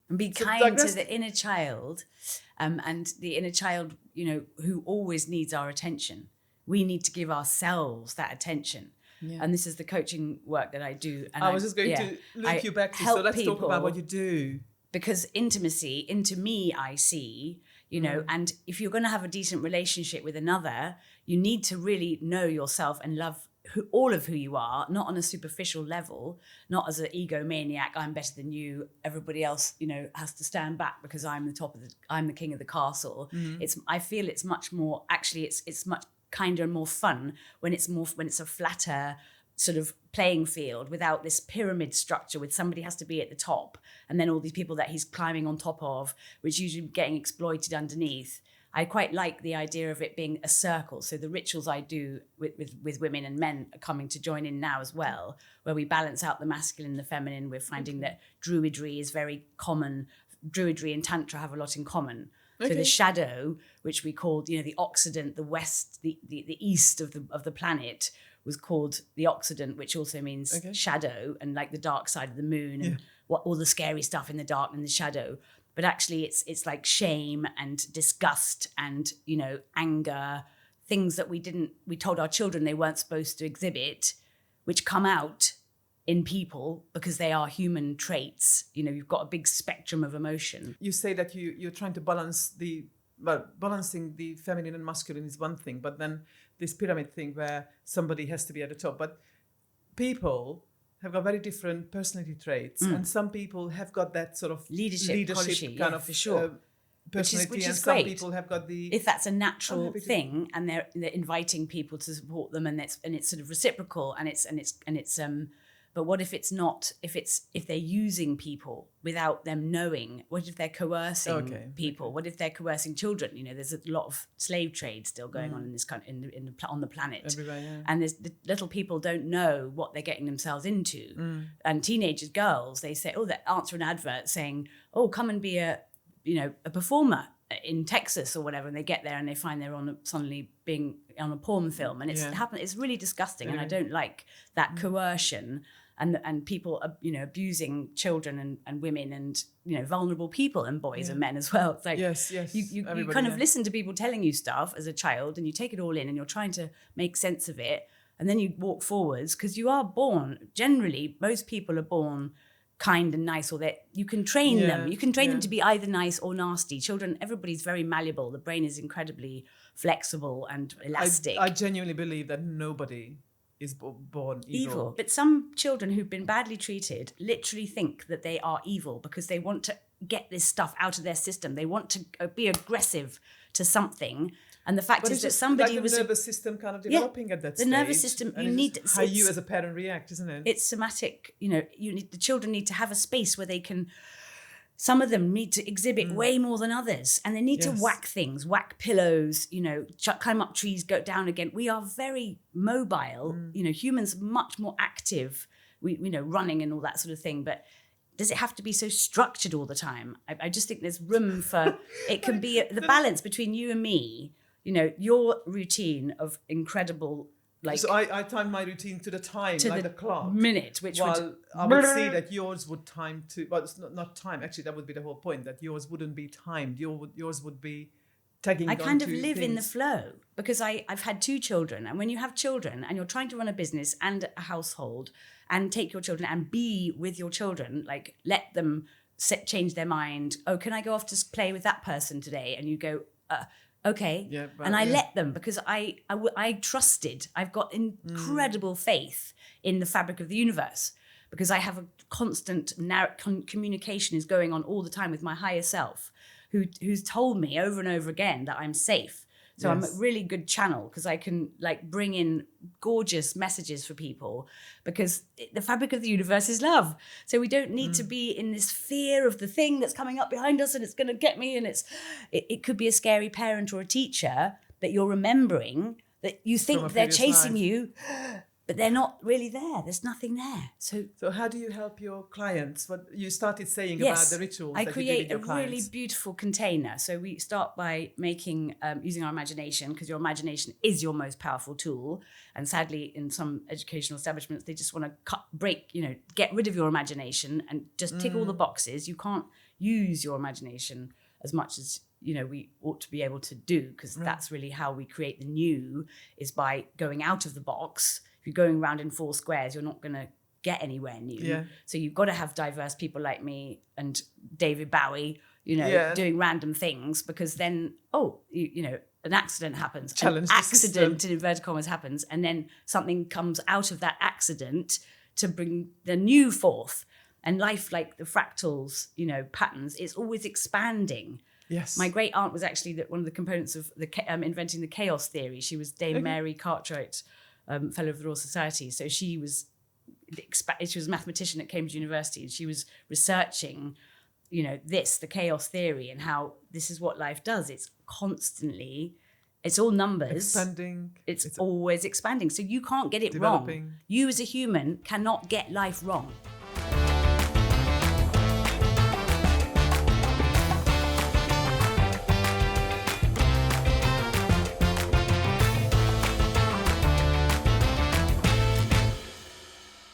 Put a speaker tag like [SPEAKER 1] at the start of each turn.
[SPEAKER 1] And be
[SPEAKER 2] So
[SPEAKER 1] kind
[SPEAKER 2] Douglas-
[SPEAKER 1] to the inner child, and the inner child, who always needs our attention. We need to give ourselves that attention.
[SPEAKER 2] Yeah.
[SPEAKER 1] And this is the coaching work that I do. And
[SPEAKER 2] I was just going to link you back to, so let's talk about what you do.
[SPEAKER 1] Because intimacy, into me, I see, and if you're going to have a decent relationship with another, you need to really know yourself and love all of who you are, not on a superficial level, not as an egomaniac, I'm better than you, everybody else, has to stand back because I'm the king of the castle. I feel it's much more, actually, it's much kinder and more fun when it's a flatter sort of playing field without this pyramid structure with somebody has to be at the top and then all these people that he's climbing on top of, which usually getting exploited underneath. I quite like the idea of it being a circle. So the rituals I do with women and men are coming to join in now as well, where we balance out the masculine and the feminine. We're finding that druidry is very common. Druidry and Tantra have a lot in common. So the shadow, which we called, the Occident, the West, the East of the planet, was called the Occident, which also means shadow and like the dark side of the moon and what all the scary stuff in the dark and the shadow. But actually it's like shame and disgust and, anger, things that we told our children they weren't supposed to exhibit, which come out in people because they are human traits. You've got a big spectrum of emotion.
[SPEAKER 2] You say that you're trying to balancing the feminine and masculine is one thing, but then this pyramid thing where somebody has to be at the top. But people have got very different personality traits, and some people have got that sort of leadership
[SPEAKER 1] quality,
[SPEAKER 2] kind of
[SPEAKER 1] for sure.
[SPEAKER 2] Personality,
[SPEAKER 1] which is
[SPEAKER 2] and some
[SPEAKER 1] great.
[SPEAKER 2] people have got the.
[SPEAKER 1] If that's a natural thing, and they're inviting people to support them, and it's sort of reciprocal, and it's. But what if it's not? If they're using people without them knowing? What if they're coercing people? What if they're coercing children? There's a lot of slave trade still going on in this country, on the planet.
[SPEAKER 2] Everywhere, yeah.
[SPEAKER 1] And there's the little people don't know what they're getting themselves into. And teenagers, girls, they say, they answer an advert saying, come and be a performer in Texas or whatever, and they get there and they find they're suddenly being on a porn film, and it's really disgusting, and I don't like that coercion and people abusing children and women and vulnerable people and boys and men as well. It's like
[SPEAKER 2] yes,
[SPEAKER 1] you kind of listen to people telling you stuff as a child, and you take it all in, and you're trying to make sense of it, and then you walk forwards because you are born. Generally, most people are born kind and nice, or that you can train them. You can train them to be either nice or nasty. Children, everybody's very malleable. The brain is incredibly flexible and elastic.
[SPEAKER 2] I genuinely believe that nobody is born evil.
[SPEAKER 1] But some children who've been badly treated literally think that they are evil because they want to get this stuff out of their system. They want to be aggressive to something. And the fact is that somebody
[SPEAKER 2] like
[SPEAKER 1] was
[SPEAKER 2] the nervous system kind of developing at that stage.
[SPEAKER 1] The nervous system, you need
[SPEAKER 2] how you as a parent react, isn't it?
[SPEAKER 1] It's somatic. The children need to have a space where they can. Some of them need to exhibit way more than others, and they need to whack things, whack pillows. Climb up trees, go down again. We are very mobile. Humans are much more active. We running and all that sort of thing, but. Does it have to be so structured all the time? I just think there's room for it. Can be the balance between you and me. Your routine of incredible,
[SPEAKER 2] so I time my routine to the time,
[SPEAKER 1] to
[SPEAKER 2] like the clock
[SPEAKER 1] minute, which
[SPEAKER 2] I would see that yours would time to. Well, it's not time. Actually, that would be the whole point. That yours wouldn't be timed. Yours would be tagging.
[SPEAKER 1] I kind of live in the flow because I've had 2 children, and when you have children and you're trying to run a business and a household and take your children and be with your children, like let them change their mind. Oh, can I go off to play with that person today? And you go, okay.
[SPEAKER 2] Yeah,
[SPEAKER 1] and I let them because I trusted. I've got incredible faith in the fabric of the universe because I have a constant communication is going on all the time with my higher self who's told me over and over again that I'm safe. So I'm a really good channel because I can bring in gorgeous messages for people because the fabric of the universe is love. So we don't need to be in this fear of the thing that's coming up behind us and it's going to get me. And it could be a scary parent or a teacher that you're remembering that you think they're chasing you, but they're not really there. There's nothing there. So
[SPEAKER 2] how do you help your clients? What you started saying about the rituals that you do with your clients.
[SPEAKER 1] I create a really beautiful container. So we start by making, using our imagination, because your imagination is your most powerful tool. And sadly, in some educational establishments, they just want to get rid of your imagination and just tick all the boxes. You use your imagination as much as, you know, we ought to be able to do, because that's really how we create the new, is by going out of the box. If you're going around in 4 squares, you're not going to get anywhere new.
[SPEAKER 2] Yeah.
[SPEAKER 1] So you've got to have diverse people like me and David Bowie, you know, doing random things, because then, you know, an accident happens.
[SPEAKER 2] Challenge
[SPEAKER 1] an
[SPEAKER 2] the system.
[SPEAKER 1] accident, in inverted commas, happens, and then something comes out of that accident to bring the new forth. And life, like the fractals, you know, patterns, it's always expanding.
[SPEAKER 2] Yes.
[SPEAKER 1] My great aunt was actually one of the components of the inventing the chaos theory. She was Dame Mary Cartwright, Fellow of the Royal Society. So she was a mathematician at Cambridge University, and she was researching, you know, the chaos theory, and how this is what life does. It's constantly, it's all numbers.
[SPEAKER 2] Expanding.
[SPEAKER 1] It's always expanding. So you can't get it
[SPEAKER 2] developing.
[SPEAKER 1] wrong. You as a human cannot get life wrong.